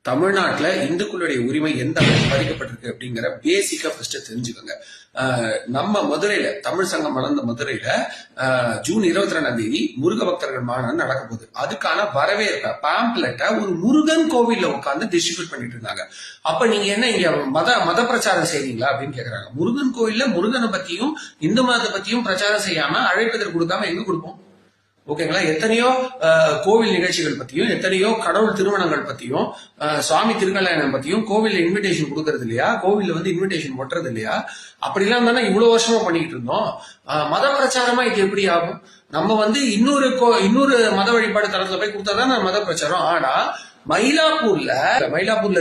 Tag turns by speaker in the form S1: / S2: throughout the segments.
S1: தமிழ்நாட்டுல இந்துக்களுடைய உரிமை எந்த அளவுக்கு பறிக்கப்பட்டிருக்கு அப்படிங்கிற பேசிக்கா ஃபர்ஸ்ட் தெரிஞ்சுக்கோங்க. நம்ம மதுரையில தமிழ் சங்கம் வளர்ந்த மதுரையில ஜூன் 22 முருக பக்தர்கள் மாநாடு நடக்க போகுது. அதுக்கான வரவேற்ப பாம்ப்லெட்டை ஒரு முருகன் கோவில்ல உட்காந்து டிஸ்ட்ரிபியூட் பண்ணிட்டு இருந்தாங்க. அப்ப நீங்க என்ன இங்க மத பிரச்சாரம் செய்வீங்களா அப்படின்னு கேக்குறாங்க. முருகன் கோவில்ல முருகனை பத்தியும் இந்து மதத்தை பத்தியும் பிரச்சாரம் செய்யாம அழைப்பதற்கு கொடுக்காம எங்க கொடுப்போம்? ஓகேங்களா? எத்தனையோ கோவில் நிகழ்ச்சிகள் பத்தியும் எத்தனையோ கடவுள் திருமணங்கள் பத்தியும் சுவாமி திருக்கல்யாணம் பத்தியும் கோவில்ல இன்விடேஷன் கொடுக்கறது இல்லையா? கோவில்ல இன்விடேஷன் ஒட்டுறது இல்லையா? அப்படிலாம் தானே இவ்வளவு வருஷமா பண்ணிக்கிட்டு இருந்தோம். மத பிரச்சாரமா இது எப்படி ஆகும்? நம்ம இன்னொரு மத வழிபாடு தளத்துல போய் கொடுத்தாதான் மத பிரச்சாரம். ஆனா மயிலாப்பூர்ல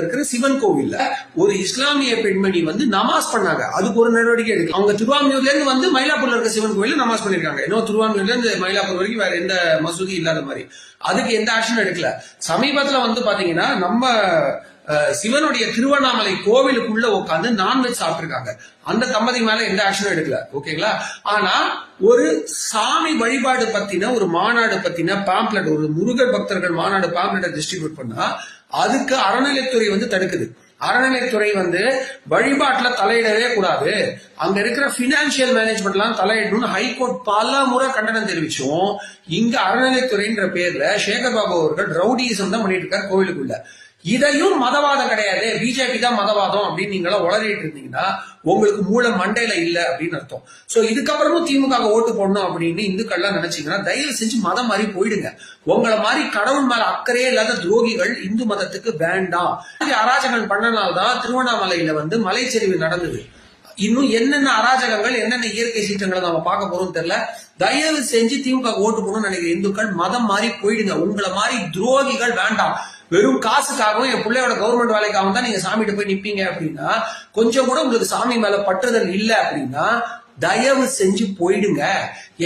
S1: இருக்கிற சிவன் கோவில்ல ஒரு இஸ்லாமிய பெண்மணி நமாஸ் பண்ணாங்க. அதுக்கு ஒரு நடவடிக்கை எடுக்கல. அவங்க திருவாமியூர்ல இருந்து மயிலாப்பூர்ல இருக்க சிவன் கோவில்ல நமாஸ் பண்ணிருக்காங்க. இன்னும் திருவாமியூர்ல இருந்து மயிலாப்பூர் வரைக்கும் வேற எந்த மசூதி இல்லாத மாதிரி. அதுக்கு எந்த ஆக்ஷன் எடுக்கல. சமீபத்துல பாத்தீங்கன்னா நம்ம சிவனுடைய திருவண்ணாமலை கோவிலுக்குள்ள உட்காந்து நான்வெஜ் சாப்பிட்டிருக்காங்க. அந்த தம்பதி மேல எந்த ஆக்ஷனும் எடுக்கல. ஓகேங்களா? ஆனா ஒரு சாமி வழிபாடு பத்தின ஒரு மாநாடு பத்தின பாம்ப்லெட், ஒரு முருகர் பக்தர்கள் மாநாடு பாம்ப்லெட்டை டிஸ்ட்ரிபியூட் பண்ணா அதுக்கு அறநிலைத்துறை தடுக்குது. அறநிலைத்துறை வழிபாட்டுல தலையிடவே கூடாது, அங்க இருக்கிற பினான்சியல் மேனேஜ்மெண்ட் எல்லாம் தலையிடணும்னு ஹைகோர்ட் பல முறை கண்டனம் தெரிவிச்சோம். இங்க அறநிலைத்துறைன்ற பேர்ல சேகர் பாபு அவர்கள் ரவுடிசம் தான் பண்ணிட்டு இருக்காரு கோவிலுக்குள்ள. இதையும் மதவாதம் கிடையாது, பிஜேபி தான் மதவாதம் அப்படின்னு நீங்களா உளறிட்டு இருந்தீங்கன்னா உங்களுக்கு மூளை மண்டையில இல்ல அப்படின்னு அர்த்தம். சோ இதுக்கப்புறமும் திமுக ஓட்டு போடணும் அப்படின்னு இந்துக்கள்லாம் நினைச்சீங்கன்னா தயவு செஞ்சு மதம் மாதிரி போயிடுங்க. உங்களை மாதிரி கடவுள் மேல அக்கறையே இல்லாத துரோகிகள் இந்து மதத்துக்கு வேண்டாம். அராஜகம் பண்ணனால்தான் திருவண்ணாமலையில மலைச்சரிவு நடந்தது. இன்னும் என்னென்ன அராஜகங்கள் என்னென்ன இயற்கை சீற்றங்களை நம்ம பார்க்க போறோம் தெரியல. தயவு செஞ்சு திமுக ஓட்டு போடணும்னு நினைக்கிற இந்துக்கள் மதம் மாதிரி போயிடுங்க. உங்களை மாதிரி துரோகிகள் வேண்டாம். வெறும் காசுக்காகவும் என் பிள்ளையோட கவர்மெண்ட் வேலைக்காகவும் தான் நீங்க சாமிகிட்ட போய் நிப்பீங்க அப்படின்னா, கொஞ்சம் கூட உங்களுக்கு சாமி மேல பற்றுதல் இல்லை அப்படின்னா தயவு செஞ்சு போயிடுங்க.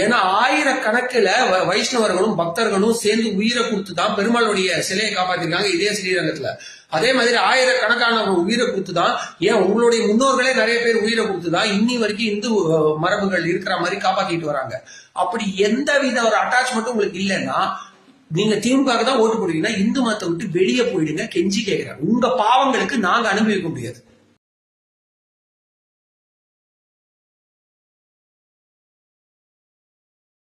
S1: ஏன்னா ஆயிரக்கணக்கில் வைஷ்ணவர்களும் பக்தர்களும் சேர்ந்து உயிரை கொடுத்துதான் பெருமாளுடைய சிலையை காப்பாத்திருக்காங்க இதே ஸ்ரீரங்கத்துல. அதே மாதிரி ஆயிரக்கணக்கானவங்க உயிரை கொடுத்துதான், ஏன் உங்களுடைய முன்னோர்களே நிறைய பேர் உயிரை கொடுத்துதான் இன்னி வரைக்கும் இந்து மரபுகள் இருக்கிற மாதிரி காப்பாத்திட்டு வராங்க. அப்படி எந்தவித ஒரு அட்டாச்மெண்ட்டும் உங்களுக்கு இல்லைன்னா நீங்க திமுக தான் ஓட்டு போடுவீங்கன்னா இந்து மதத்தை விட்டு வெளியே போயிடுங்க. கெஞ்சி கேட்கிறேன். உங்க பாவங்களுக்கு நாங்க அனுபவிக்க முடியாது.